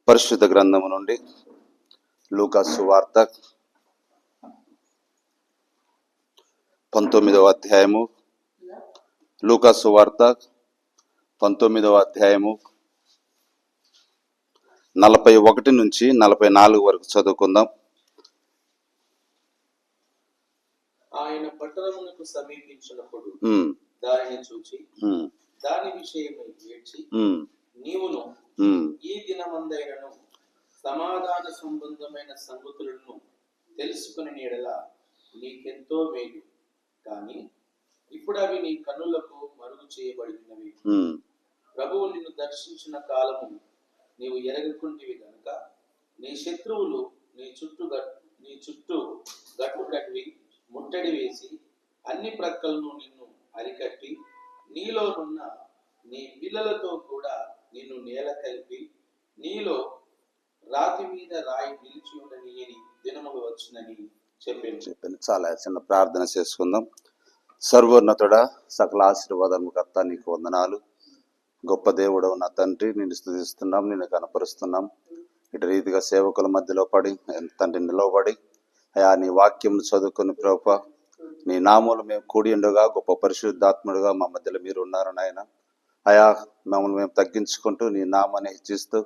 పరిశుద్ధ గ్రంథము నుండి లూకా సువార్త 19వ అధ్యాయము. లూకా సువార్త 19వ అధ్యాయము 41 నుంచి 44 వరకు చదువుకుందాం. ఆయన పట్టణమునకు సమీపించినప్పుడు దానిని చూచి దాని విషయమై ఏడ్చి, నీవును ఈ దినమందైనను సమాధాన సంబంధమైన సంగతులను తెలుసుకుని నీడల నీకెంతో మేలు, కానీ ఇప్పుడు అవి నీ కన్నులకు మరుగు చేయబడినవి. ప్రభువు నిన్ను దర్శించిన కాలము నీవు ఎరగకుంటివి గనుక నీ శత్రువులు నీ చుట్టూ గట్టు కట్టి ముట్టడి వేసి అన్ని ప్రక్కలను నిన్ను అరికట్టి నీలోనున్న నీ పిల్లలతో కూడా నిన్ను నేల కలిపి నీలో రాతి మీద రాయి నిలిచి ఉండని దినములు వచ్చునని చెప్పాను. చాలా చిన్న ప్రార్థన చేసుకుందాం. సర్వోన్నతుడా, సకల ఆశీర్వాదము కర్త, నీకు వందనాలు. గొప్ప దేవుడవు నా తండ్రి, నిన్ను స్తుతిస్తున్నాం, నిన్ను కనపరుస్తున్నాం. ఇటు రీతిగా సేవకుల మధ్యలో పడి తండ్రి నిలవబడి అయా నీ వాక్యం చదువుకుని ప్రభువా, నీ నామములు మేము కూడి ఉండగా గొప్ప పరిశుద్ధాత్ముడుగా మా మధ్యలో మీరు ఉన్నారు నాయన. అయా మమ్మల్ని మేము తగ్గించుకుంటూ నీ నామాన్ని హెచ్చిస్తూ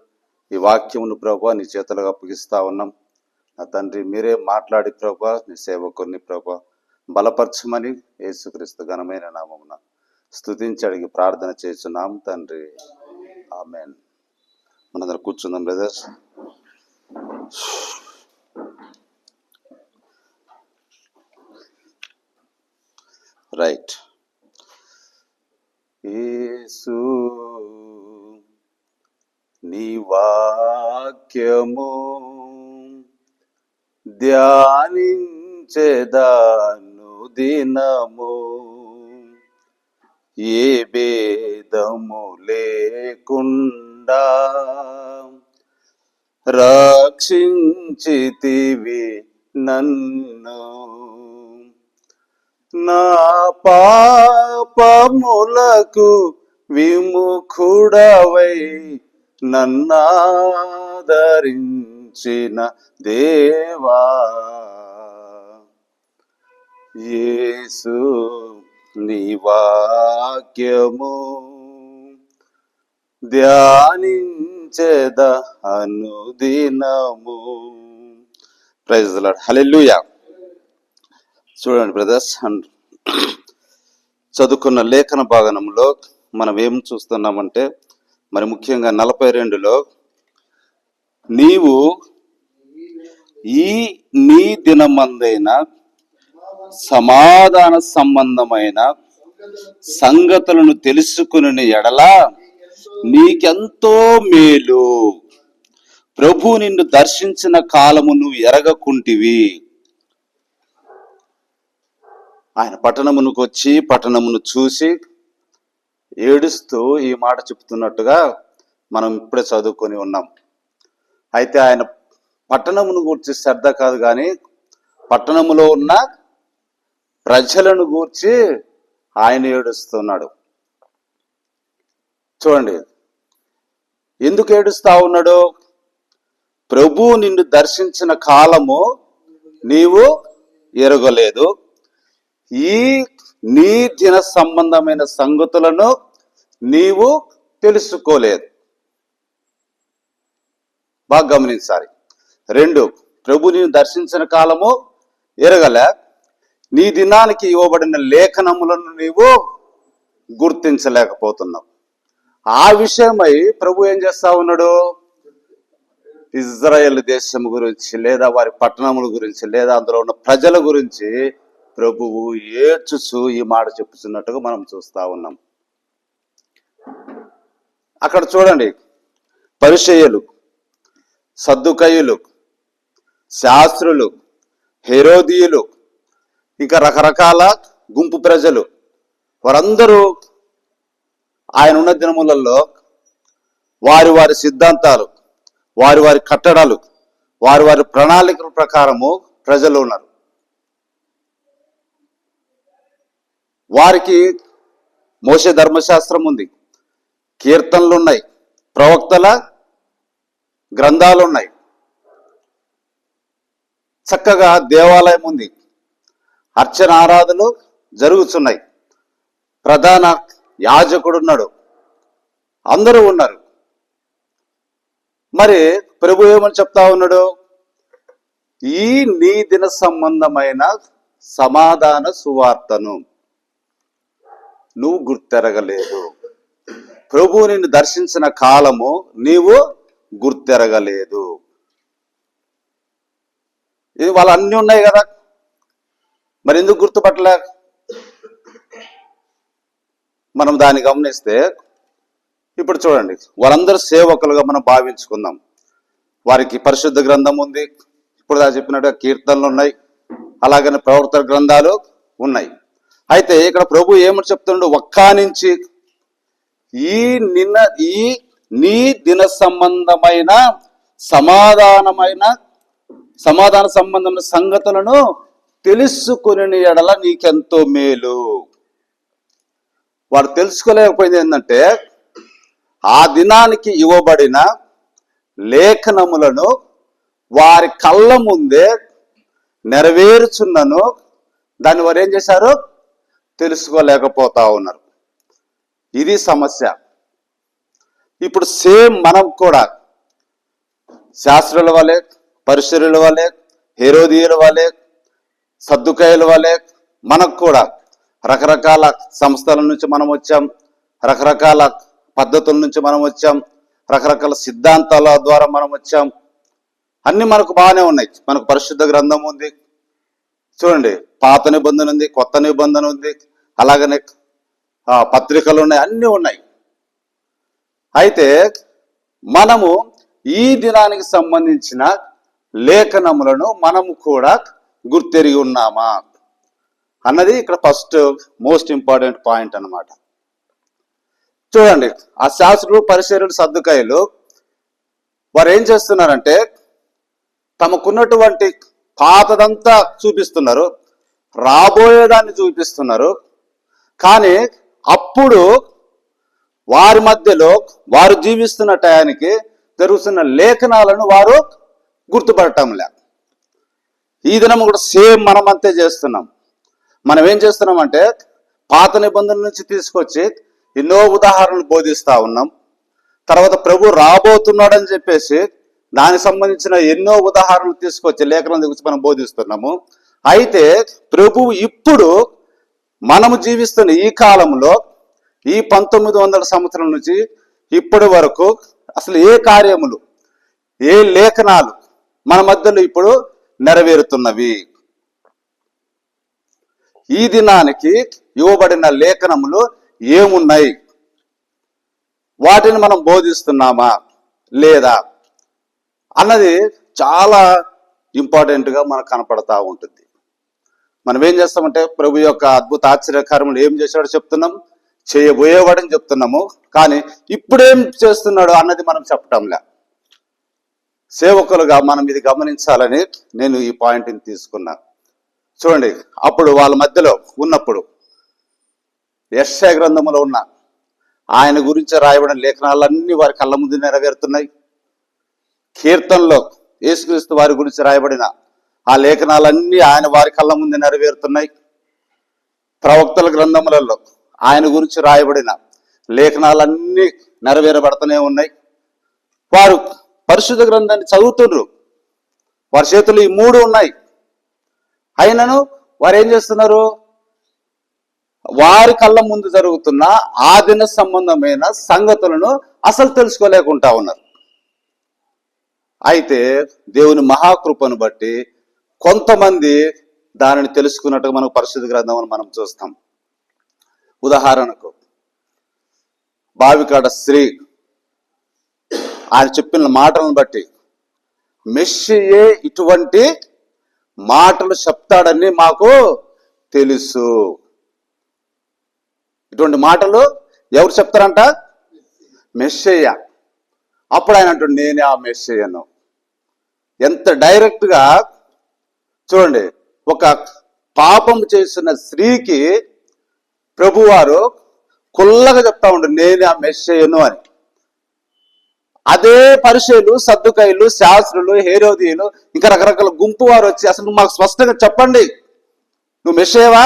ఈ వాక్యమును ప్రభువా నీ చేతులకు అప్పగిస్తా ఉన్నాం. నా తండ్రి మీరే మాట్లాడి ప్రభువా నీ సేవకుని ప్రభువా బలపరచమని యేసుక్రీస్తు ఘనమైన నామమున స్తుతించి అడిగి ప్రార్థన చేస్తున్నాం తండ్రి, ఆమేన్. మనందరం కూర్చుందాం బ్రదర్స్. రైట్. యేసు నీ వాక్యము ధ్యానించెదను దినము, ఏ భేదము లేకుండా రక్షించితివి నన్ను. నా పాపములకు విముఖుడవై నన్నాదరించిన దేవా, యేసు నీ వాక్యము ధ్యానించెద అనుదినము. Praise the lord. హల్లెలూయా. చూడండి బ్రదర్స్, చదువుకున్న లేఖన భాగంలో మనం ఏం చూస్తున్నామంటే, మరి ముఖ్యంగా 42లో నీవు ఈ నీ దినమందైన సమాధాన సంబంధమైన సంగతులను తెలుసుకుని ఎడల నీకెంతో మేలు, ప్రభు నిన్ను దర్శించిన కాలము నువ్వు ఎరగకుంటివి. ఆయన పట్టణమునకు వచ్చి పట్టణమును చూసి ఏడుస్తూ ఈ మాట చెప్తున్నట్టుగా మనం ఇప్పుడే చదువుకొని ఉన్నాం. అయితే ఆయన పట్టణమును గూర్చి శ్రద్ధ కాదు కానీ పట్టణములో ఉన్న ప్రజలను గూర్చి ఆయన ఏడుస్తున్నాడు. చూడండి ఎందుకు ఏడుస్తా ఉన్నాడు. ప్రభు నిన్ను దర్శించిన కాలము నీవు ఎరగలేదు, ఈ నీ దిన సంబంధమైన సంగతులను నీవు తెలుసుకోలేదు. బాగా గమనించాలి. 2, ప్రభు నిన్ను దర్శించిన కాలము ఎరగలే, నీ దినానికి ఇవ్వబడిన లేఖనములను నీవు గుర్తించలేకపోతున్నావు. ఆ విషయమై ప్రభు ఏం చేస్తా ఉన్నాడు, ఇజ్రాయెల్ దేశం గురించి లేదా వారి పట్టణముల గురించి లేదా అందులో ఉన్న ప్రజల గురించి ప్రభువు ఏడ్చుచు ఈ మాట చెప్పుతున్నట్టుగా మనం చూస్తా ఉన్నాం. అక్కడ చూడండి, పరిసయ్యులు, సద్దుకయ్యులు, శాస్త్రులు, హెరోదీయులు, ఇంకా రకరకాల గుంపు ప్రజలు, వారందరూ ఆయన ఉన్న దినములలో వారి వారి సిద్ధాంతాలు, వారి వారి కట్టడాలు, వారి వారి ప్రణాళికల ప్రకారము ప్రజలు ఉన్నారు. వారికి మోషే ధర్మశాస్త్రం ఉంది, కీర్తనలు ఉన్నాయి, ప్రవక్తల గ్రంథాలు ఉన్నాయి, చక్కగా దేవాలయం ఉంది, అర్చన ఆరాధనలు జరుగుతున్నాయి, ప్రధాన యాజకుడు ఉన్నాడు, అందరూ ఉన్నారు. మరి ప్రభు ఏమని చెప్తా ఉన్నాడు? ఈ నీ దిన సంబంధమైన సమాధాన సువార్తను నువ్వు గుర్తెరగలేదు. ప్రభు నిన్ను దర్శించిన కాలము నీవు గుర్తెరగలేదు. ఇది వాళ్ళు అన్నీ ఉన్నాయి కదా, మరి ఎందుకు గుర్తుపట్టలే? మనం దాన్ని గమనిస్తే ఇప్పుడు చూడండి, వాళ్ళందరూ సేవకులుగా మనం భావించుకుందాం. వారికి పరిశుద్ధ గ్రంథం ఉంది, ఇప్పుడు దా చెప్పినట్టుగా కీర్తనలు ఉన్నాయి, అలాగనే ప్రవర్తన గ్రంథాలు ఉన్నాయి. అయితే ఇక్కడ ప్రభు ఏమని చెప్తున్నాడు? ఒక్కానించి ఈ నీ దిన సంబంధమైన సమాధాన సంబంధమైన సంగతులను తెలుసుకుని ఎడల నీకెంతో మేలు. వాడు తెలుసుకోలేకపోయింది ఏంటంటే, ఆ దినానికి ఇవ్వబడిన లేఖనములను వారి కళ్ళ ముందే నెరవేరుచున్నను దాన్ని వారు ఏం చేశారు? తెలుసుకోలేకపోతా ఉన్నారు. ఇది సమస్య. ఇప్పుడు సేమ్ మనం కూడా శాస్త్రుల వలె, పరిసరుల వలె, హెరోదీయుల వలె, సద్దుకాయుల వలె మనకు కూడా రకరకాల సంస్థల నుంచి మనం వచ్చాం, రకరకాల పద్ధతుల నుంచి మనం వచ్చాం, రకరకాల సిద్ధాంతాల ద్వారా మనం వచ్చాం. అన్ని మనకు బాగానే ఉన్నాయి. మనకు పరిశుద్ధ గ్రంథం ఉంది, చూడండి, పాత నిబంధన ఉంది, కొత్త నిబంధన ఉంది, అలాగనే పత్రికలు ఉన్నాయి, అన్నీ ఉన్నాయి. అయితే మనము ఈ దినానికి సంబంధించిన లేఖనములను మనము కూడా గుర్తెరిగి ఉన్నామా అన్నది ఇక్కడ ఫస్ట్ మోస్ట్ ఇంపార్టెంట్ పాయింట్ అన్నమాట. చూడండి, ఆ శాస్త్రులు, పరిసరులు, సద్దుకాయులు వారు ఏం చేస్తున్నారంటే తమకున్నటువంటి పాతదంతా చూపిస్తున్నారు, రాబోయేదాన్ని చూపిస్తున్నారు. కానీ అప్పుడు వారి మధ్యలో వారు జీవిస్తున్న టయానికి జరుగుతున్న లేఖనాలను వారు గుర్తుపడటంలే. ఈ దినం కూడా సేమ్ మనం అంతే చేస్తున్నాం. మనం ఏం చేస్తున్నామంటే పాత నిబంధనల నుంచి తీసుకొచ్చి ఎన్నో ఉదాహరణలు బోధిస్తూ ఉన్నాం. తర్వాత ప్రభు రాబోతున్నాడని చెప్పేసి దానికి సంబంధించిన ఎన్నో ఉదాహరణలు తీసుకొచ్చి లేఖనం గురించి మనం బోధిస్తున్నాము. అయితే ప్రభువు ఇప్పుడు మనము జీవిస్తున్న ఈ కాలంలో ఈ 1900 సంవత్సరం నుంచి ఇప్పటి వరకు అసలు ఏ కార్యములు, ఏ లేఖనాలు మన మధ్యలో ఇప్పుడు నెరవేరుతున్నవి? ఈ దినానికి ఇవ్వబడిన లేఖనములు ఏమున్నాయి? వాటిని మనం బోధిస్తున్నామా లేదా అన్నది చాలా ఇంపార్టెంట్గా మనకు కనపడతా ఉంటుంది. మనం ఏం చేస్తామంటే ప్రభు యొక్క అద్భుత ఆశ్చర్యకార్యములు ఏం చేశాడో చెప్తున్నాం, చేయబోయేవాడని చెప్తున్నాము, కానీ ఇప్పుడేం చేస్తున్నాడు అన్నది మనం చెప్పటంలే. సేవకులుగా మనం ఇది గమనించాలని నేను ఈ పాయింట్ని తీసుకున్నా. చూడండి, అప్పుడు వాళ్ళ మధ్యలో ఉన్నప్పుడు యెషయా గ్రంథములో ఉన్న ఆయన గురించి రాయబడిన లేఖనాలన్నీ వారి కళ్ళ ముందు నెరవేరుతున్నాయి. కీర్తనలో యేసుక్రీస్తు వారి గురించి రాయబడిన ఆ లేఖనాలన్నీ ఆయన వారి కళ్ళ ముందు నెరవేరుతున్నాయి. ప్రవక్తల గ్రంథములలో ఆయన గురించి రాయబడిన లేఖనాలన్నీ నెరవేరబడుతూనే ఉన్నాయి. వారు పరిశుద్ధ గ్రంథాన్ని చదువుతున్నారు, వారి చేతులు ఈ 3 ఉన్నాయి. అయినను వారు ఏం చేస్తున్నారు? వారి కళ్ళ ముందు జరుగుతున్న ఆ దిన సంబంధమైన సంగతులను అసలు తెలుసుకోలేకుండా ఉన్నారు. అయితే దేవుని మహాకృపను బట్టి కొంతమంది దానిని తెలుసుకున్నట్టుగా మనకు పరిశుద్ధ గ్రంథం మనం చూస్తాం. ఉదాహరణకు బావికాడ స్త్రీ ఆయన చెప్పిన మాటలను బట్టి మెస్సియే ఇటువంటి మాటలు చెప్తాడని మాకు తెలుసు. ఇటువంటి మాటలు ఎవరు చెప్తారంట? మెస్సియా. అప్పుడు ఆయన అంటాడు, నేనే ఆ మెస్సియాను. ఎంత డైరెక్ట్గా చూడండి, ఒక పాపం చేసిన స్త్రీకి ప్రభువారు కుల్లగా చెప్తా ఉంటాడు, నేనే ఆ మెస్సియాను అని. అదే పరిచయులు, సద్దుకైలు, శాస్త్రులు, హేరోదీయులు ఇంకా రకరకాల గుంపు వారు వచ్చి అసలు మాకు స్పష్టంగా చెప్పండి, నువ్వు మెస్సేవా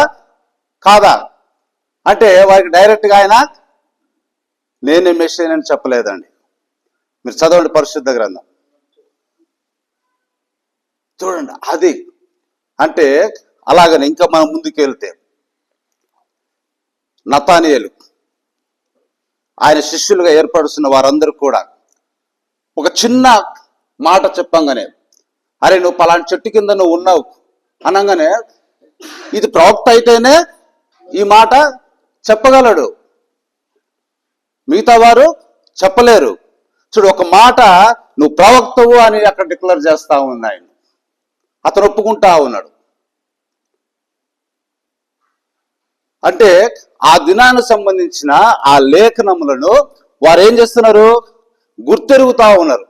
కాదా అంటే వారికి డైరెక్ట్గా ఆయన నేనే మెస్సేనని చెప్పలేదండి. మీరు చదవండి పరిశుద్ధ గ్రంథం చూడండి. అది అంటే అలాగని ఇంకా మనం ముందుకు వెళ్తే నతానియేలు ఆయన శిష్యులుగా ఏర్పరుస్తున్న వారందరూ కూడా ఒక చిన్న మాట చెప్పంగానే, అరే నువ్వు పలానా చెట్టు కింద నువ్వు ఉన్నావు అనగానే, ఇది ప్రవక్త అయితేనే ఈ మాట చెప్పగలడు, మిగతా వారు చెప్పలేరు. చూడు, ఒక మాట నువ్వు ప్రవక్తవు అని అక్కడ డిక్లేర్ చేస్తా ఉంది ఆయన. అతను ఒప్పుకుంటా ఉన్నాడు. అంటే ఆ దినానికి సంబంధించిన ఆ లేఖనములను వారు ఏం చేస్తున్నారు, గుర్తెరుగుతా ఉన్నారు.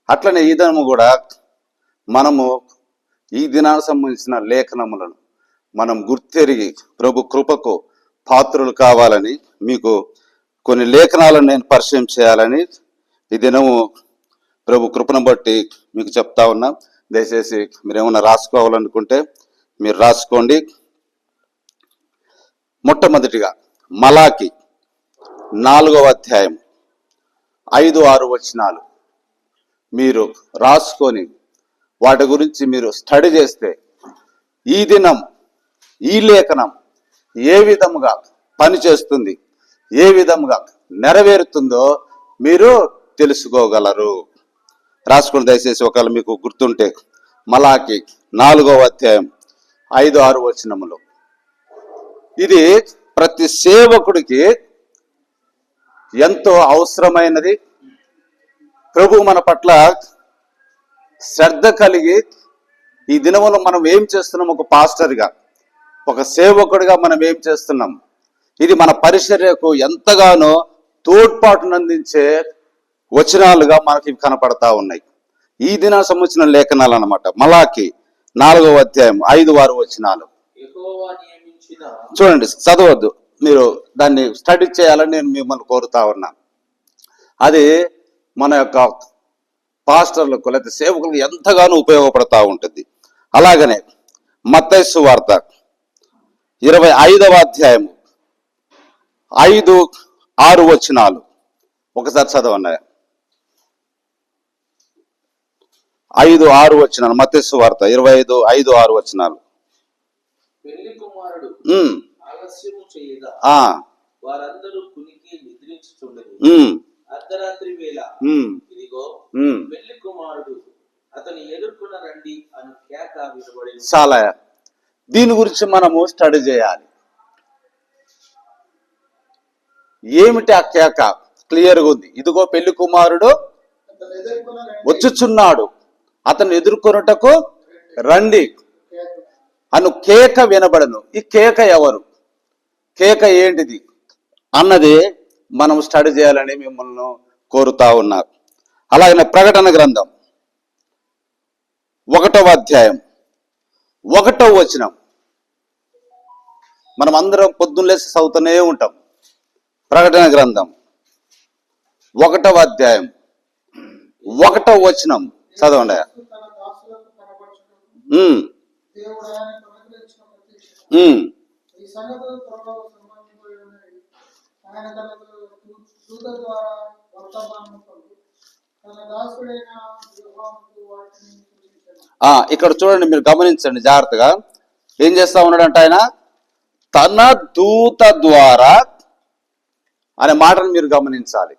అట్లనే ఈ దినము కూడా మనము ఈ దినానికి సంబంధించిన లేఖనములను మనం గుర్తెరిగి ప్రభు కృపకు పాత్రులు కావాలని మీకు కొన్ని లేఖనాలను నేను పరిచయం చేయాలని ఈ దినము ప్రభు కృపను బట్టి మీకు చెప్తా ఉన్నా. దయచేసి మీరు ఏమన్నా రాసుకోవాలనుకుంటే మీరు రాసుకోండి. మొట్టమొదటిగా మలాకి 4వ అధ్యాయం 5-6 వచనాలు మీరు రాసుకొని వాటి గురించి మీరు స్టడీ చేస్తే ఈ దినం ఈ లేఖనం ఏ విధముగా పనిచేస్తుంది, ఏ విధముగా నెరవేరుతుందో మీరు తెలుసుకోగలరు. రాసుకుని దయచేసి ఒకవేళ మీకు గుర్తుంటే మలాకి 4వ అధ్యాయం 5-6 వచనములు. ఇది ప్రతి సేవకుడికి ఎంతో అవసరమైనది. ప్రభు మన పట్ల శ్రద్ధ కలిగి ఈ దినములో మనం ఏం చేస్తున్నాం, ఒక పాస్టర్గా, ఒక సేవకుడిగా మనం ఏం చేస్తున్నాం, ఇది మన పరిచర్యకు ఎంతగానో తోడ్పాటునందించే వచనాలుగా మనకి కనపడతా ఉన్నాయి. ఈ దినానికి సంబంధించిన లేఖనాలు అన్నమాట. మలాకి 4వ అధ్యాయం 5-6 వచనాలు చూడండి. చదవద్దు, మీరు దాన్ని స్టడీ చేయాలని నేను మిమ్మల్ని కోరుతా ఉన్నా. అది మన యొక్క పాస్టర్లకు లేదా సేవకులకు ఎంతగానో ఉపయోగపడతా ఉంటుంది. అలాగనే మత్తయి సువార్త 25వ అధ్యాయం 5-6 వచనాలు ఒకసారి చదవండి. 5-6 వచనాలు మత్తయి సువార్త 25:5-6 వచనాలు. పెళ్లి కుమారుడు ఆలస్యము చేయగా వారందరూ కునికి నిద్రించుచుండెను. అర్ధరాత్రి వేళ ఇదిగో పెళ్లి కుమారుడు అతని ఎదుర్కొన్న రండి అని కేక వినబడెను. చాలా దీని గురించి మనము స్టడీ చేయాలి. ఏమిటి ఆ కేక? క్లియర్గా ఉంది. ఇదిగో పెళ్లి కుమారుడు వచ్చుచున్నాడు, అతను ఎదుర్కొనుటకు రండి అను కేక వినబడను. ఈ కేక ఎవరు, కేక ఏంటిది అన్నది మనం స్టడీ చేయాలని మిమ్మల్ని కోరుతా ఉన్నారు. అలాగనే ప్రకటన గ్రంథం 1వ అధ్యాయం 1వ వచనం మనం అందరం పొద్దున్న లేసి చదువుతూనే ఉంటాం. ప్రకటన గ్రంథం 1వ అధ్యాయం 1వ వచనం చదవండి. ఇక్కడ చూడండి, మీరు గమనించండి జాగ్రత్తగా. ఏం చేస్తా ఉన్నాడంట ఆయన? తన దూత ద్వారా అనే మాటను మీరు గమనించాలి.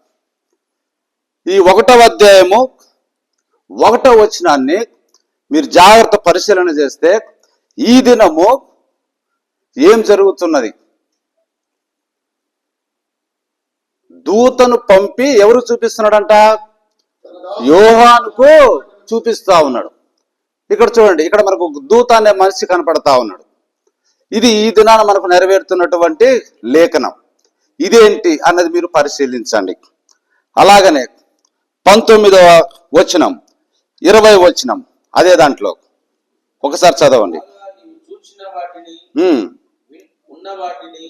ఈ 1వ అధ్యాయము 1వ వచనాన్ని మీరు జాగ్రత్త పరిశీలన చేస్తే ఈ దినము ఏం జరుగుతున్నది? దూతను పంపి ఎవరు చూపిస్తున్నాడంట? యోహానుకు చూపిస్తా ఉన్నాడు. ఇక్కడ చూడండి, ఇక్కడ మనకు దూత అనే మనిషి కనపడతా ఉన్నాడు. ఇది ఈ దినాన మనకు నెరవేరుతున్నటువంటి లేఖనం. ఇదేంటి అన్నది మీరు పరిశీలించండి. అలాగనే 19వ వచనం 20వ వచనం అదే దాంట్లో ఒకసారి చదవండి. చూచిన వాటిని ఉన్న వాటిని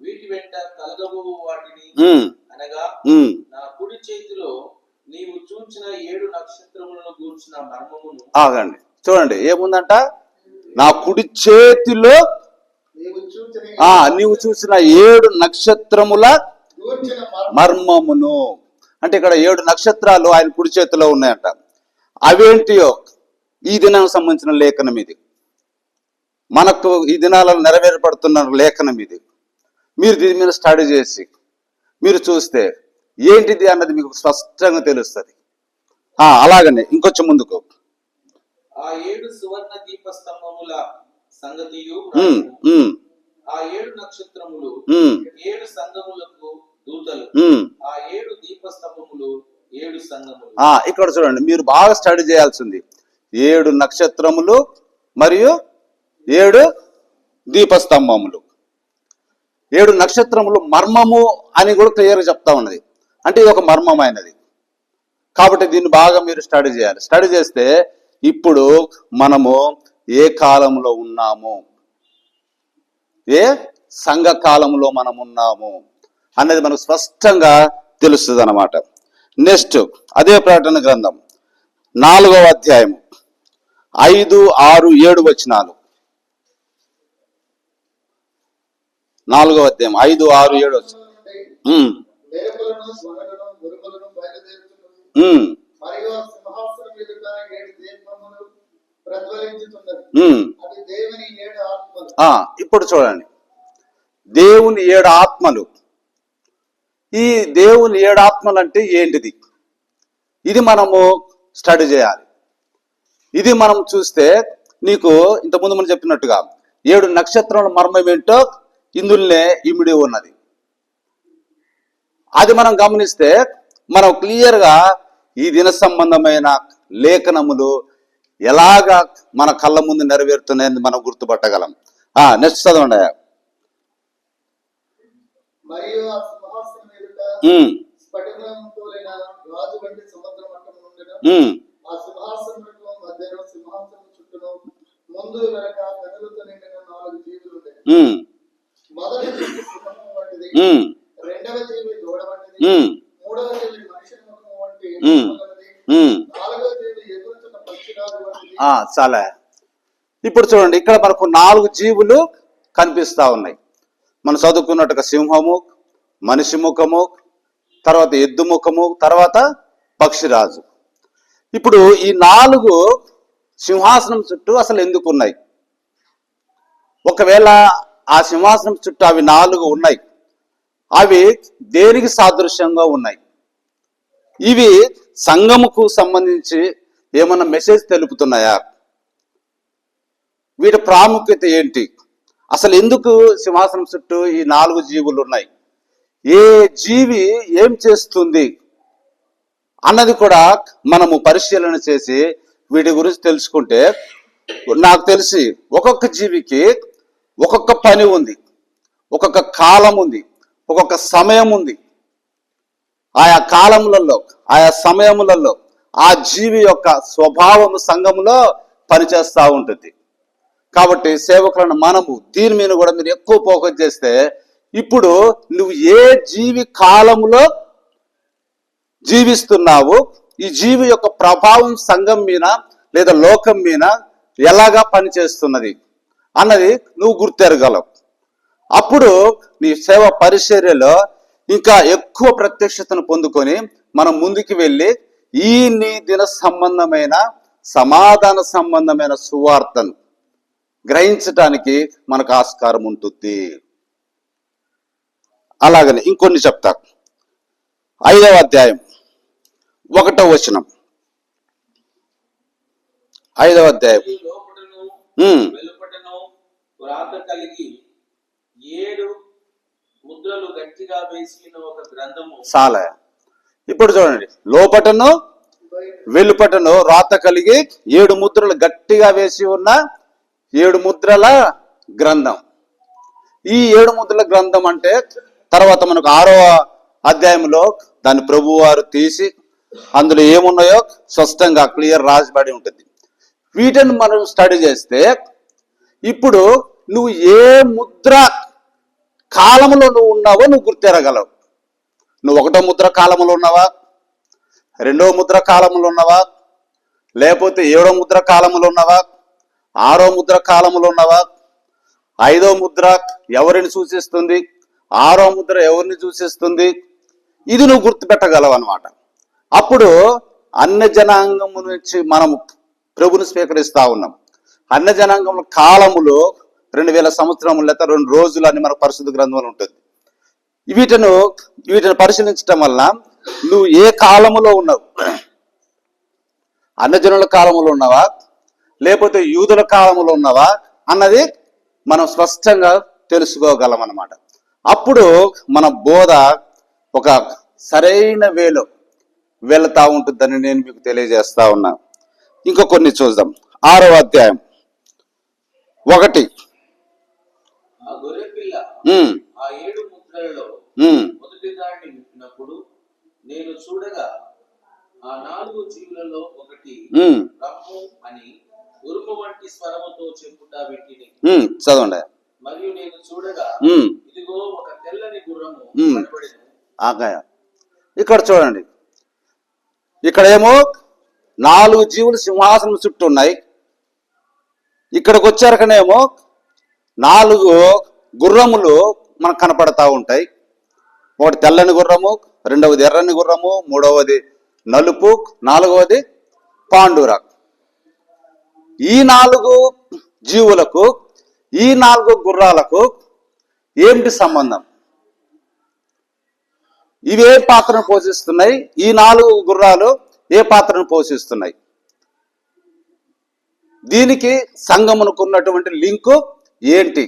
వీటి వెంట కలగబో వాటిని అనగా ఉమ్, నా కుడి చేతిలో నీవు చూచిన 7 నక్షత్రములను గూర్చిన మర్మమును. ఆగండి, చూడండి ఏముందంట, నా కుడి చేతిలో నీవు చూసిన 7 నక్షత్రముల మర్మమును. అంటే ఇక్కడ 7 నక్షత్రాలు ఆయన కుడి చేతిలో ఉన్నాయంట. అవేంటియో ఈ దినానికి సంబంధించిన లేఖనం ఇది, మనకు ఈ దినాలలో నెరవేర్పడుతున్న లేఖనం ఇది. మీరు దీని మీద స్టడీ చేసి మీరు చూస్తే ఏంటిది అన్నది మీకు స్పష్టంగా తెలుస్తుంది. అలాగనే ఇంకొంచెం ముందుకు, ఆ 7 సువర్ణ దీపస్తంభముల సంగతియు, ఆ 7 నక్షత్రములు 7 సంఘములకు దూతలు, ఆ 7 దీపస్తంభములు 7 సంఘములు. ఇక్కడ చూడండి, మీరు బాగా స్టడీ చేయాల్సింది 7 నక్షత్రములు మరియు 7 దీపస్తంభములు. 7 నక్షత్రములు మర్మము అని కూడా క్లియర్గా చెప్తా ఉన్నది. అంటే ఇది ఒక మర్మమైనది కాబట్టి దీన్ని బాగా మీరు స్టడీ చేయాలి. స్టడీ చేస్తే ఇప్పుడు మనము ఏ కాలంలో ఉన్నాము, ఏ సంఘ కాలంలో మనం ఉన్నాము అనేది మనకు స్పష్టంగా తెలుస్తుంది అన్నమాట. నెక్స్ట్ అదే ప్రకటన గ్రంథం 4వ అధ్యాయము 5, 6, 7 వచనాలు. 4వ అధ్యాయం 5, 6, 7 వచనాలు. ఇప్పుడు చూడండి, దేవుని 7 ఆత్మలు. ఈ దేవుని 7 ఆత్మలు అంటే ఏంటిది, ఇది మనము స్టడీ చేయాలి. ఇది మనం చూస్తే నీకు ఇంతకుముందు మనం చెప్పినట్టుగా 7 నక్షత్రాల మర్మం ఏంటో ఇందులోనే ఇమిడి ఉన్నది. అది మనం గమనిస్తే మనం క్లియర్గా ఈ దిన సంబంధమైన లేఖనములు ఎలాగా మన కళ్ళ ముందు నెరవేరుతున్నాయని మనం గుర్తుపట్టగలం. నెక్స్ట్ చదవండి. మరియు ఆ సింహాసనం ఎదుట స్ఫటికం పోలిన రాజు వంటి సముద్ర మట్టము నుండెను. ఆ సింహాసనమునకు మధ్యలో సింహాసనం చుట్టూను ముందు వెనక కనులతో నిండిన 4 జీవులు ఉండెను. మొదటి జీవి సింహం వంటిది, రెండవ జీవి దూడ వంటిది, మూడవ జీవి మనిషి ముఖం వంటి నాలుగవ జీవి ఎగురుతున్న పక్షిరాజు వంటిది. చాలా. ఇప్పుడు చూడండి, ఇక్కడ మనకు 4 జీవులు కనిపిస్తా ఉన్నాయి. మనం చదువుకున్నట్టుగా సింహము, మనిషి ముఖము, తర్వాత ఎద్దు ముఖము, తర్వాత పక్షిరాజు. ఇప్పుడు ఈ 4 సింహాసనం చుట్టూ అసలు ఎందుకు ఉన్నాయి? ఒకవేళ ఆ సింహాసనం చుట్టూ అవి 4 ఉన్నాయి, అవి దేనికి సాదృశ్యంగా ఉన్నాయి? ఇవి సంఘముకు సంబంధించి ఏమన్నా మెసేజ్ తెలుపుతున్నాయా? వీటి ప్రాముఖ్యత ఏంటి? అసలు ఎందుకు సింహాసనం చుట్టూ ఈ 4 జీవులు ఉన్నాయి? ఏ జీవి ఏం చేస్తుంది అన్నది కూడా మనము పరిశీలన చేసి వీటి గురించి తెలుసుకుంటే, నాకు తెలిసి ఒక్కొక్క జీవికి ఒక్కొక్క పని ఉంది, ఒక్కొక్క కాలం ఉంది, ఒక్కొక్క సమయం ఉంది. ఆయా కాలములలో, ఆయా సమయములలో ఆ జీవి యొక్క స్వభావము సంఘములో పనిచేస్తూ ఉంటుంది. కాబట్టి సేవకులను మనము దీని మీద కూడా మీరు ఎక్కువ ఫోకస్ చేస్తే, ఇప్పుడు నువ్వు ఏ జీవి కాలములో జీవిస్తున్నావు, ఈ జీవి యొక్క ప్రభావం సంఘం మీద లేదా లోకం మీద ఎలాగా పనిచేస్తున్నది అన్నది నువ్వు గుర్తెరగలవు. అప్పుడు నీ సేవ పరిచర్యలో ఇంకా ఎక్కువ ప్రత్యక్షతను పొందుకొని మనం ముందుకు వెళ్ళి ఈ నీ దిన సంబంధమైన సమాధాన సంబంధమైన సువార్తను గ్రహించటానికి మనకు ఆస్కారం ఉంటుంది. అలాగనే ఇంకొన్ని చెప్తా. 5వ అధ్యాయం 1వ వచనం. 5వ అధ్యాయం వెలుపటను వ్రాత కలిగి 7 ముద్రలు గట్టిగా వేసిన ఒక గ్రంథము. చాలా. ఇప్పుడు చూడండి, లోపటను వెలుపటను రాత కలిగి 7 ముద్రలు గట్టిగా వేసి ఉన్న 7 ముద్రల గ్రంథం. ఈ 7 ముద్రల గ్రంథం అంటే తర్వాత మనకు 6వ అధ్యాయంలో దాన్ని ప్రభువారు తీసి అందులో ఏమున్నాయో స్పష్టంగా క్లియర్ రాసిబడి ఉంటుంది. వీటిని మనం స్టడీ చేస్తే ఇప్పుడు నువ్వు ఏ ముద్ర కాలంలో నువ్వు ఉన్నావో నువ్వు గుర్తెరగలవు. నువ్వు ఒకటో ముద్ర కాలంలో ఉన్నావా, రెండో ముద్ర కాలంలో ఉన్నావా, లేకపోతే ఏడో ముద్ర కాలంలో ఉన్నావా, ఆరో ముద్ర కాలంలో ఉన్నావా, ఐదో ముద్ర ఎవరిని సూచిస్తుంది, ఆరో ముద్ర ఎవరిని సూచిస్తుంది, ఇది నువ్వు గుర్తుపెట్టగలవు అనమాట. అప్పుడు అన్య జనాంగము నుంచి మనం ప్రభుని స్వీకరిస్తా ఉన్నాం. అన్య జనాంగముల కాలములో 2000 సంవత్సరములు లేదా 2 రోజులు అని మన పరిశుద్ధ గ్రంథంలో ఉంటుంది. వీటిని పరిశీలించటం వల్ల నువ్వు ఏ కాలములో ఉన్నావు, అన్యజనుల కాలములో ఉన్నావా లేకపోతే యూదుల కాలములో ఉన్నావా అన్నది మనం స్పష్టంగా తెలుసుకోగలం అన్నమాట. అప్పుడు మన బోధ ఒక సరైన వేలో వెళతా ఉంటుందని నేను మీకు తెలియజేస్తా ఉన్నా. ఇంకా కొన్ని చూద్దాం. 6వ అధ్యాయం 1. ఆ గొర్రె పిల్ల ఆ 7 ముద్రలలో మొదటి దాన్ని విప్పినప్పుడు నేను చూడగా ఆ 4 జీవులలో ఒకటి రమ్ము అని ఉరుము వంటి స్వరముతో చెప్పుట వింటిని. చదవండి. మరియు నేను చూడగా ఇదిగో ఒక తెల్లని గుర్రము కనబడెను. ఇక్కడ చూడండి, ఇక్కడేమో 4 జీవులు సింహాసనం చుట్టూ ఉన్నాయి. ఇక్కడికి వచ్చారకనేమో 4 గుర్రములు మనకు కనపడతా ఉంటాయి. ఒకటి తెల్లని గుర్రము, రెండవది ఎర్రని గుర్రము, మూడవది నలుపు, 4వది పాండుర. ఈ 4 జీవులకు ఈ 4 గుర్రాలకు ఏమిటి సంబంధం? ఇవే పాత్రను పోషిస్తున్నాయి? ఈ 4 గుర్రాలు ఏ పాత్రను పోషిస్తున్నాయి? దీనికి సంఘమునకు ఉన్నటువంటి లింకు ఏంటి?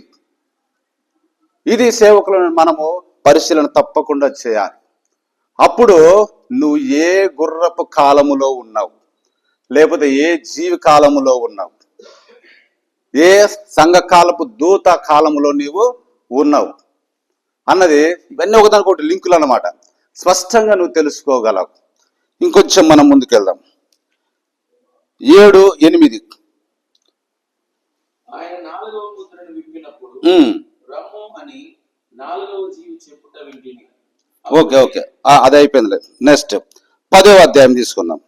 ఇది సేవకులను మనము పరిశీలన తప్పకుండా చేయాలి. అప్పుడు నువ్వు ఏ గుర్రపు కాలములో ఉన్నావు, లేకపోతే ఏ జీవి కాలములో ఉన్నావు, ఏ సంఘకాలపు దూత కాలములో నీవు ఉన్నావు అన్నది ఇవన్నీ ఒకదానికొకటి లింకులు అన్నమాట. స్పష్టంగా నువ్వు తెలుసుకోగలవు. ఇంకొంచెం మనం ముందుకెళ్దాం. 7, 8. ఆయన 4వ ముద్రను విప్పినప్పుడు రమ్ము అని 4వ జీవి చెప్పుట వింటిని. ఓకే అది అయిపోయిందిలే. నెక్స్ట్ 10వ అధ్యాయం తీసుకుందాం.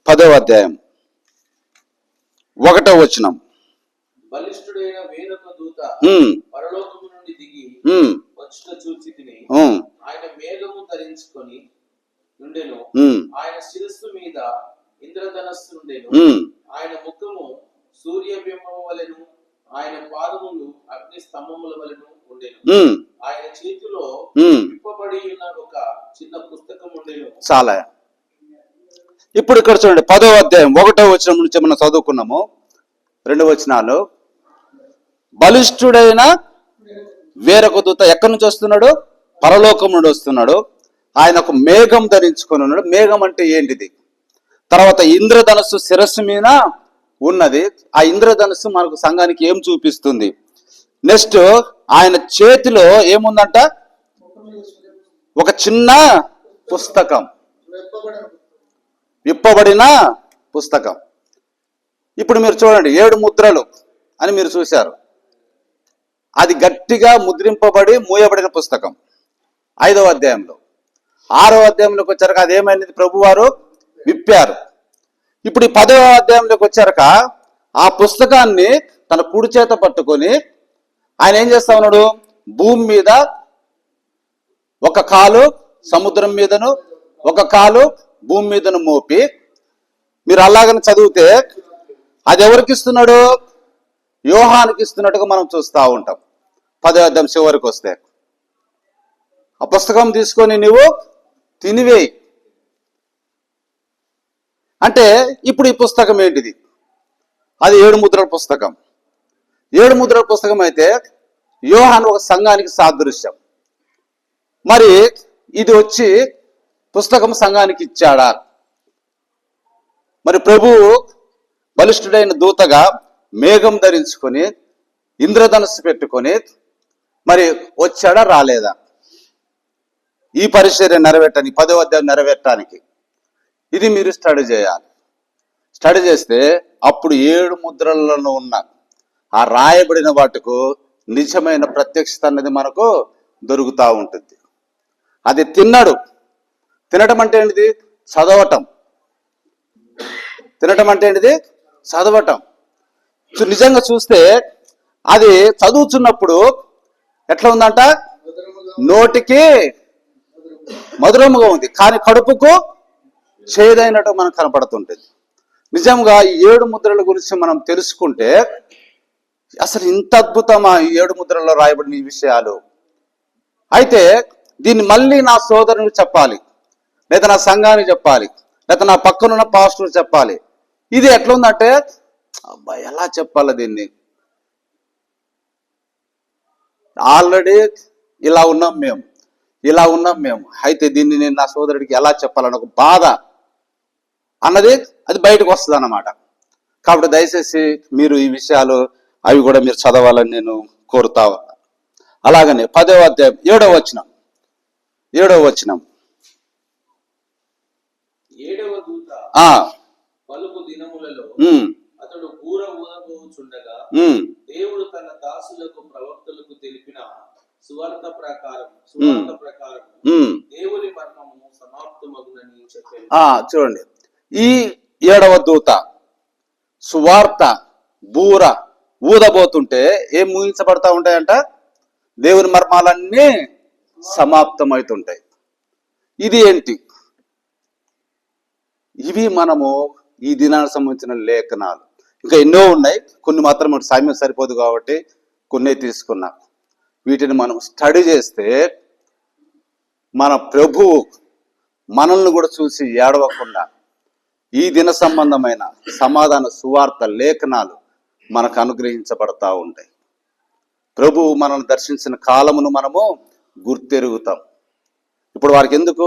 10వ అధ్యాయం 1వ వచనం. బలిష్ఠుడైన వేరొక దూత పరలోకము నుండి దిగి వచ్చుట చూచి తిని ఆయన మేఘము ధరించుకొని నుండెను. ఆయన శిరస్సు మీద ఇంద్రధనస్సు నుండెను. ఆయన ముఖము సూర్యబింబము వలెను, ఆయన పాదములు అగ్ని స్తంభముల వలెను ఉండెను. ఆయన చేతిలో విప్పబడి ఉన్న ఒక చిన్న పుస్తకం ఉండెను. చాలా. ఇప్పుడు ఇక్కడ చూడండి, 10వ అధ్యాయం 1వ వచనం నుంచి మనం చదువుకున్నాము. 2 వచనాలు. బలిష్ఠుడైన వేరొక దూత ఎక్కడి నుంచి వస్తున్నాడు? పరలోకం నుండి వస్తున్నాడు. ఆయన ఒక మేఘం ధరించుకొని ఉన్నాడు. మేఘం అంటే ఏంటిది? తర్వాత ఇంద్రధనస్సు శిరస్సు మీద ఉన్నది. ఆ ఇంద్రధనస్సు మనకు సంఘానికి ఏం చూపిస్తుంది? నెక్స్ట్ ఆయన చేతిలో ఏముందంట? ఒక చిన్న పుస్తకం, విప్పబడిన పుస్తకం. ఇప్పుడు మీరు చూడండి, 7 ముద్రలు అని మీరు చూశారు. అది గట్టిగా ముద్రింపబడి మూయబడిన పుస్తకం 5వ అధ్యాయంలో. 6వ అధ్యాయంలోకి వచ్చాక అదేమైనది? ప్రభువారు విప్పారు. ఇప్పుడు ఈ 10వ అధ్యాయంలోకి వచ్చాక ఆ పుస్తకాన్ని తన కుడి చేత పట్టుకొని ఆయన ఏం చేస్తా ఉన్నాడు? భూమి మీద ఒక కాలు సముద్రం మీదను, ఒక కాలు భూమి మీదను మోపి, మీరు అలాగని చదివితే అది ఎవరికి ఇస్తున్నాడు? యోహానికి ఇస్తున్నట్టుగా మనం చూస్తూ ఉంటాం. 10వ అధ్యాయం చివరికి వస్తే ఆ పుస్తకం తీసుకొని నువ్వు తినివేయి అంటే, ఇప్పుడు ఈ పుస్తకం ఏంటిది? అది 7 ముద్రల పుస్తకం. 7 ముద్రల పుస్తకం అయితే యోహాను ఒక సంఘానికి సాదృశ్యం. మరి ఇది వచ్చి పుస్తకం సంఘానికి ఇచ్చాడా? మరి ప్రభువు బలిష్ఠుడైన దూతగా మేఘం ధరించుకొని ఇంద్రధనస్సు పెట్టుకొని మరి వచ్చాడా రాలేదా? ఈ పరిచర్య నెరవేర్టానికి, 10వ అధ్యాయం నెరవేర్టానికి ఇది మీరు స్టడీ చేయాలి. స్టడీ చేస్తే అప్పుడు 7 ముద్రలలో ఉన్న ఆ రాయబడిన వాటికు నిజమైన ప్రత్యక్షత అనేది మనకు దొరుకుతూ ఉంటుంది. అది తిన్నాడు. తినటం అంటే ఏంటిది? చదవటం. తినటం అంటే ఏంటిది? చదవటం. నిజంగా చూస్తే అది చదువుతున్నప్పుడు ఎట్లా ఉందంట? నోటికి మధురముగా ఉంది, కానీ కడుపుకు చేదైనట్టు మనకు కనపడుతుంటుంది. నిజంగా ఈ 7 ముద్రల గురించి మనం తెలుసుకుంటే అసలు ఇంత అద్భుతమా ఈ 7 ముద్రల్లో రాయబడిన ఈ విషయాలు? అయితే దీన్ని మళ్ళీ నా సోదరునికి చెప్పాలి, లేదా నా సంఘానికి చెప్పాలి, లేదా నా పక్కనున్న పాస్టర్ చెప్పాలి. ఇది ఎట్లా ఉందంటే, అబ్బా ఎలా చెప్పాలి దీన్ని? ఆల్రెడీ ఇలా ఉన్నాం మేము, అయితే దీన్ని నేను నా సోదరుడికి ఎలా చెప్పాలని ఒక బాధ అన్నది అది బయటకు వస్తుంది అన్నమాట. కాబట్టి దయచేసి మీరు ఈ విషయాలు అవి కూడా మీరు చదవాలని నేను కోరుతా ఉన్నా. అలాగనే 10వ అధ్యాయం 7వ వచనం. 7వ దూత పలుకు దినములలో అతడు బూర ఊదబోచుండగా దేవుడు తన దాసులకు ప్రవక్తలకు తెలిపిన సువార్త ప్రకారం దేవుని మర్మము సమాప్తమగునని చెప్పాడు. చూడండి, ఈ 7వ దూత సువార్త బూర ఊదబోతుంటే ఏం ఊహించబడతా ఉంటాయంట? దేవుని మర్మాలన్నీ సమాప్తమవుతుంటాయి. ఇది ఏంటి? ఇవి మనము ఈ దినానికి సంబంధించిన లేఖనాలు. ఇంకా ఎన్నో ఉన్నాయి, కొన్ని మాత్రం సమయం సరిపోదు కాబట్టి కొన్ని తీసుకున్నా. వీటిని మనం స్టడీ చేస్తే మన ప్రభువు మనల్ని కూడా చూసి ఏడవకుండా ఈ దిన సంబంధమైన సమాధాన సువార్త లేఖనాలు మనకు అనుగ్రహించబడతా ఉంటాయి. ప్రభువు మనల్ని దర్శించిన కాలమును మనము గుర్తెరుగుతాం. ఇప్పుడు వారికి ఎందుకు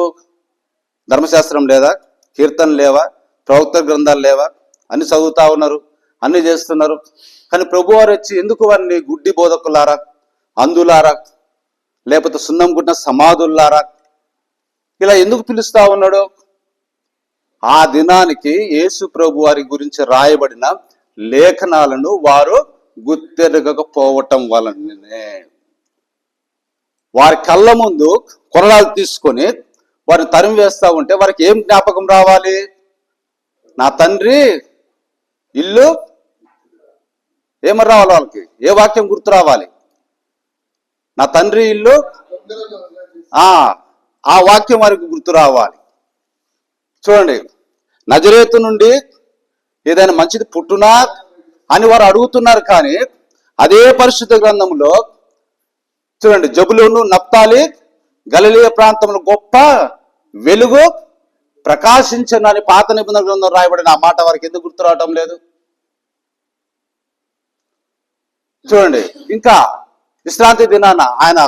ధర్మశాస్త్రం లేదా, కీర్తన లేవా, ప్రవక్త గ్రంథాలు లేవా? అన్ని చదువుతా ఉన్నారు, అన్ని చేస్తున్నారు. కానీ ప్రభు వారు వచ్చి ఎందుకు వారిని గుడ్డి బోధకులారా, అందులారా, లేకపోతే సున్నం గుట్టిన సమాధుల్లారా ఇలా ఎందుకు పిలుస్తా ఉన్నాడు? ఆ దినానికి యేసు ప్రభు వారి గురించి రాయబడిన లేఖనాలను వారు గుర్తెరగకపోవటం వలననే వారి కళ్ళ ముందు కొరడాలు తీసుకొని వారిని తరిమి వేస్తా ఉంటే వారికి ఏం జ్ఞాపకం రావాలి? నా తండ్రి ఇల్లు ఏమని రావాలి? వాళ్ళకి ఏ వాక్యం గుర్తు రావాలి? నా తండ్రి ఇల్లు, ఆ వాక్యం వారికి గుర్తు రావాలి. చూడండి, నజరేతు నుండి ఏదైనా మంచిది పుట్టునా అని వారు అడుగుతున్నారు. కానీ అదే పరిశుద్ధ గ్రంథంలో చూడండి, జబులూను, నప్తాలి, గలిలయ ప్రాంతంలో గొప్ప వెలుగు ప్రకాశించనని పాత నిబంధన గ్రంథం రాయబడిన ఆ మాట వారికి ఎందుకు గుర్తు రావటం లేదు? చూడండి, ఇంకా విశ్రాంతి దినాన ఆయన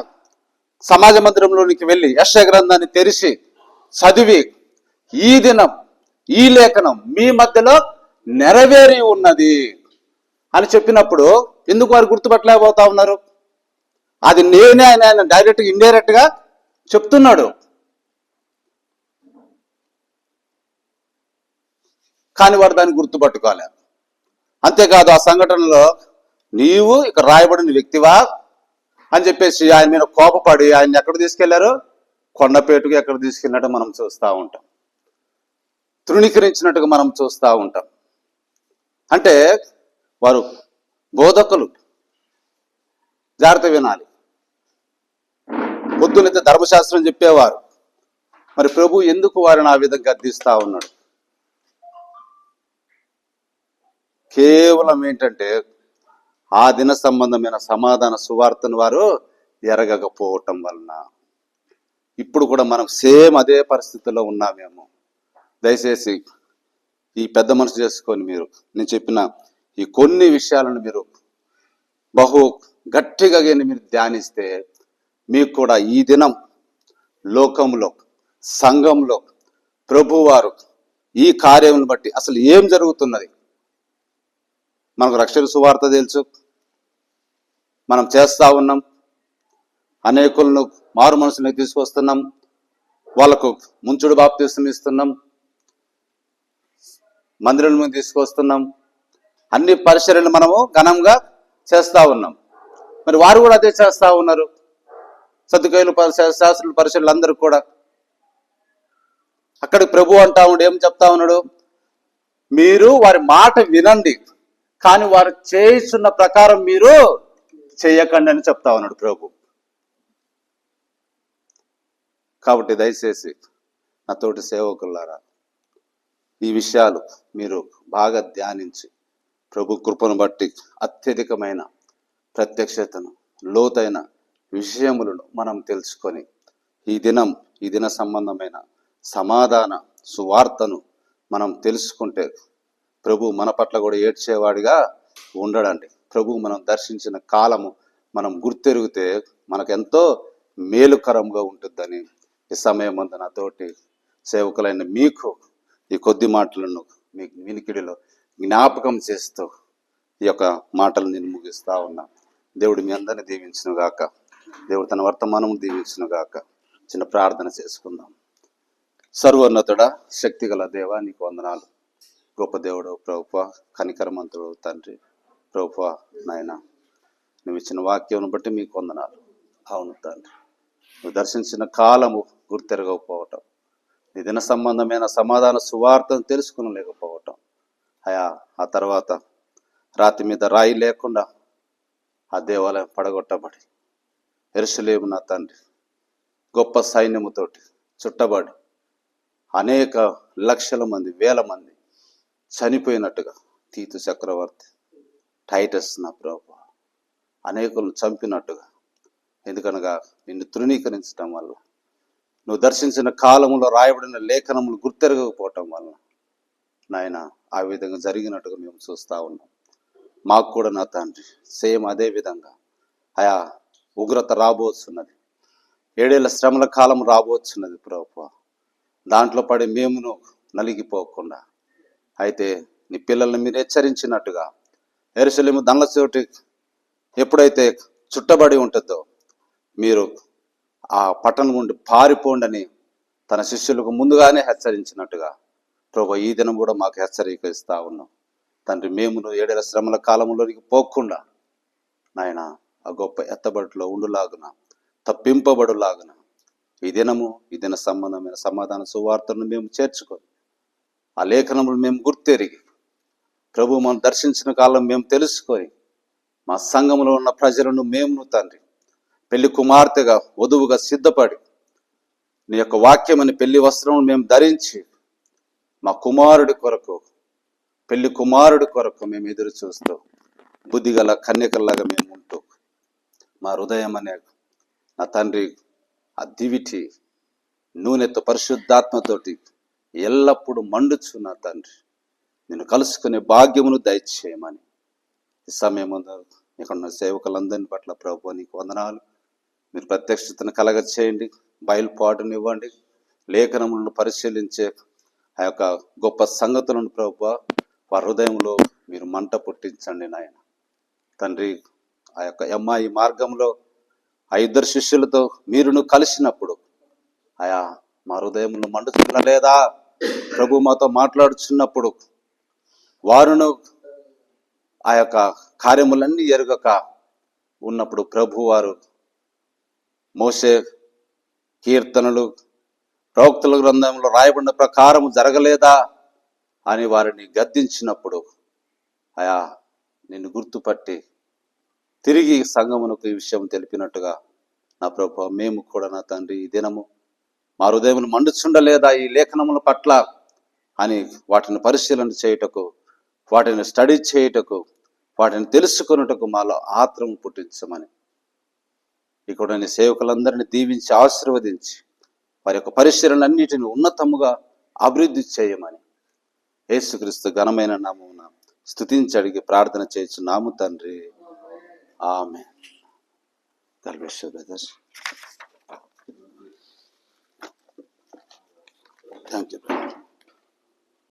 సమాజ మందిరంలోనికి వెళ్ళి యెషయా గ్రంథాన్ని తెరిచి చదివి ఈ దినం ఈ లేఖనం మీ మధ్యలో నెరవేరి ఉన్నది అని చెప్పినప్పుడు ఎందుకు వారు గుర్తుపట్టలేకపోతా ఉన్నారు? అది నేనే ఆయన డైరెక్ట్గా ఇండైరెక్ట్ గా చెప్తున్నాడు. కానీ వాడు దాన్ని గుర్తుపట్టుకోలే. అంతేకాదు, ఆ సంఘటనలో నీవు ఇక రాయబడిన వ్యక్తివా అని చెప్పేసి ఆయన మీద కోపపడి ఆయన ఎక్కడ తీసుకెళ్లారు? కొండపేటుకు ఎక్కడ తీసుకెళ్ళినట్టు మనం చూస్తూ ఉంటాం, తృణీకరించినట్టుగా మనం చూస్తూ ఉంటాం. అంటే వారు బోధకులు, జాగ్రత్త వినాలి. పొద్దునైతే ధర్మశాస్త్రం చెప్పేవారు, మరి ప్రభు ఎందుకు వారిని ఆ విధంగా గద్దిస్తా ఉన్నాడు? కేవలం ఏంటంటే ఆ దిన సంబంధమైన సమాధాన సువార్తను వారు ఎరగకపోవటం వలన. ఇప్పుడు కూడా మనం సేమ్ అదే పరిస్థితిలో ఉన్నామేమో. దయచేసి ఈ పెద్ద మనసు చేసుకొని మీరు నేను చెప్పిన ఈ కొన్ని విషయాలను మీరు బహు గట్టిగా మీరు ధ్యానిస్తే మీకు కూడా ఈ దినం లోకంలో, సంఘంలో ప్రభువారు ఈ కార్యములను బట్టి అసలు ఏం జరుగుతున్నది, మనకు రక్షణ సువార్త తెలుసు, మనం చేస్తా ఉన్నాం, అనేకులను మారు మనసులకు తీసుకొస్తున్నాం, వాళ్ళకు ముంచుడు బాప్తిసం ఇస్తున్నాం, మందిరంలో తీసుకొస్తున్నాం, అన్ని పరిచర్యలు మనము ఘనంగా చేస్తా ఉన్నాం. మరి వారు కూడా అదే చేస్తా ఉన్నారు. సద్దుకైలు శాస్త్రులు పరిశీలు అందరూ కూడా అక్కడికి ప్రభు అంటా ఉన్నాడు, ఏం చెప్తా ఉన్నాడు, మీరు వారి మాట వినండి కానీ వారు చేస్తున్న ప్రకారం మీరు చేయకండి అని చెప్తా ఉన్నాడు ప్రభు. కాబట్టి దయచేసి నా తోటి సేవకులారా ఈ విషయాలు మీరు బాగా ధ్యానించి ప్రభు కృపను బట్టి అత్యధికమైన ప్రత్యక్షతను, లోతైన విషయములను మనం తెలుసుకొని ఈ దిన సంబంధమైన సమాధాన సువార్తను మనం తెలుసుకుంటే ప్రభు మన పట్ల కూడా ఏడ్చేవాడిగా ఉండడండి. ప్రభు మనం దర్శించిన కాలము మనం గుర్తెరిగితే మనకెంతో మేలుకరంగా ఉంటుందని ఈ సమయం అందు నాతోటి సేవకులైన మీకు ఈ కొద్ది మాటలను మీ వినికిడిలో జ్ఞాపకం చేస్తూ ఈ యొక్క మాటలు నేను ముగిస్తా ఉన్నా. దేవుడు మీ అందరిని దీవించును గాక. దేవుడు తన వర్తమానం దీవించును గాక. చిన్న ప్రార్థన చేసుకుందాం. సర్వోన్నతుడా, శక్తిగల దేవా, నీకు వందనాలు. గొప్ప దేవుడు ప్రభువా, కనికరమంతుడు తండ్రి ప్రభువా, నాయన నువ్వు ఇచ్చిన వాక్యం బట్టి మీకు వందనాలు. అవును తండ్రి, నువ్వు దర్శించిన కాలము గుర్తెరగకపోవటం, నీ దిన సంబంధమైన సమాధాన సువార్తను తెలుసుకునలేకపోవటం, ఆ తర్వాత రాతి మీద రాయి లేకుండా ఆ దేవాలయం పడగొట్టబడి యెరూషలేము నా తండ్రి గొప్ప సైన్యముతోటి చుట్టబడి అనేక లక్షల మంది, వేల మంది చనిపోయినట్టుగా తీతు చక్రవర్తి, టైటస్ నా ప్రభు అనేకులను చంపినట్టుగా, ఎందుకనగా నిన్ను తృణీకరించడం వల్ల, నువ్వు దర్శించిన కాలములో రాయబడిన లేఖనములు గుర్తెరగకపోవటం వల్ల నాయన ఆ విధంగా జరిగినట్టుగా మేము చూస్తూ ఉన్నాం. మాకు కూడా నా తండ్రి సేమ్ అదే విధంగా ఉగ్రత రాబోతున్నది, 7 ఏళ్ల శ్రమల కాలం రాబోతున్నది ప్రభువా. దాంట్లో పడి మేమును నలిగిపోకుండా అయితే నీ పిల్లల్ని మీరు హెచ్చరించినట్టుగా యెరూషలేము దండ్ల చోటి ఎప్పుడైతే చుట్టబడి ఉంటుందో మీరు ఆ పట్టణం నుండి పారిపోండని తన శిష్యులకు ముందుగానే హెచ్చరించినట్టుగా ప్రభు ఈ దినం కూడా మాకు హెచ్చరిక ఇస్తా ఉన్నాం తండ్రి. మేమును 7 ఏళ్ల శ్రమల కాలంలోనికి పోకుండా నాయన ఆ గొప్ప ఎత్తబడిలో ఉండులాగున, తప్పింపబడులాగున ఈ దిన సంబంధమైన సమాధాన సువార్తను మేము చేర్చుకొని ఆ లేఖనములు మేము గుర్తెరిగి ప్రభు మనం దర్శించిన కాలం మేము తెలుసుకొని మా సంఘంలో ఉన్న ప్రజలను మేము తండ్రి పెళ్లి కుమార్తెగా వధువుగా సిద్ధపడి నీ యొక్క వాక్యమని పెళ్లి వస్త్రం మేము ధరించి మా కుమారుడి కొరకు, పెళ్లి కుమారుడి కొరకు మేము ఎదురు చూస్తూ బుద్ధిగల కన్యకల్లాగా మేము ఉంటూ మా హృదయం అనే నా తండ్రి ఆ దివిటి నూనెతో పరిశుద్ధాత్మతోటి ఎల్లప్పుడూ మండుచు నా తండ్రి నేను కలుసుకునే భాగ్యమును దయచేయమని ఈ సమయం ఇక్కడ ఉన్న సేవకులందరిని పట్ల ప్రభు నీకు వందనాలు. మీరు ప్రత్యక్షతను కలగచేయండి, బయలుపాటునివ్వండి, లేఖనములను పరిశీలించే ఆ యొక్క గొప్ప సంగతులను ప్రభు వారి హృదయంలో మీరు మంట పుట్టించండి నాయన తండ్రి. ఆ యొక్క అమ్మాయి మార్గంలో ఆ 2 శిష్యులతో మీరును కలిసినప్పుడు మా హృదయంలో మండుతున్నలేదా ప్రభు మాతో మాట్లాడుచున్నప్పుడు వారును ఆ యొక్క కార్యములన్నీ ఎరుగక ఉన్నప్పుడు ప్రభు వారు మోషే కీర్తనలు ప్రవక్తల గ్రంథంలో రాయబడిన ప్రకారం జరగలేదా అని వారిని గద్దించినప్పుడు నిన్ను గుర్తుపట్టి తిరిగి సంఘమునకు ఈ విషయం తెలిపినట్టుగా నా ప్రభు మేము కూడా నా తండ్రి ఈ దినము మా హృదయములు మండుచుండలేదా ఈ లేఖనముల పట్ల అని వాటిని పరిశీలన చేయుటకు, వాటిని స్టడీ చేయుటకు, వాటిని తెలుసుకున్నటకు మాలో ఆత్రం పుట్టించమని ఇక్కడ నీ సేవకులందరినీ దీవించి ఆశీర్వదించి వారి యొక్క పరిశీలనన్నిటిని ఉన్నతముగా అభివృద్ధి చేయమని యేసుక్రీస్తు ఘనమైన నామమున స్తుతించి అడిగి ప్రార్థన చేయుచున్నాము తండ్రి. ఆమేన్. God bless you, brothers. Thank you, brother.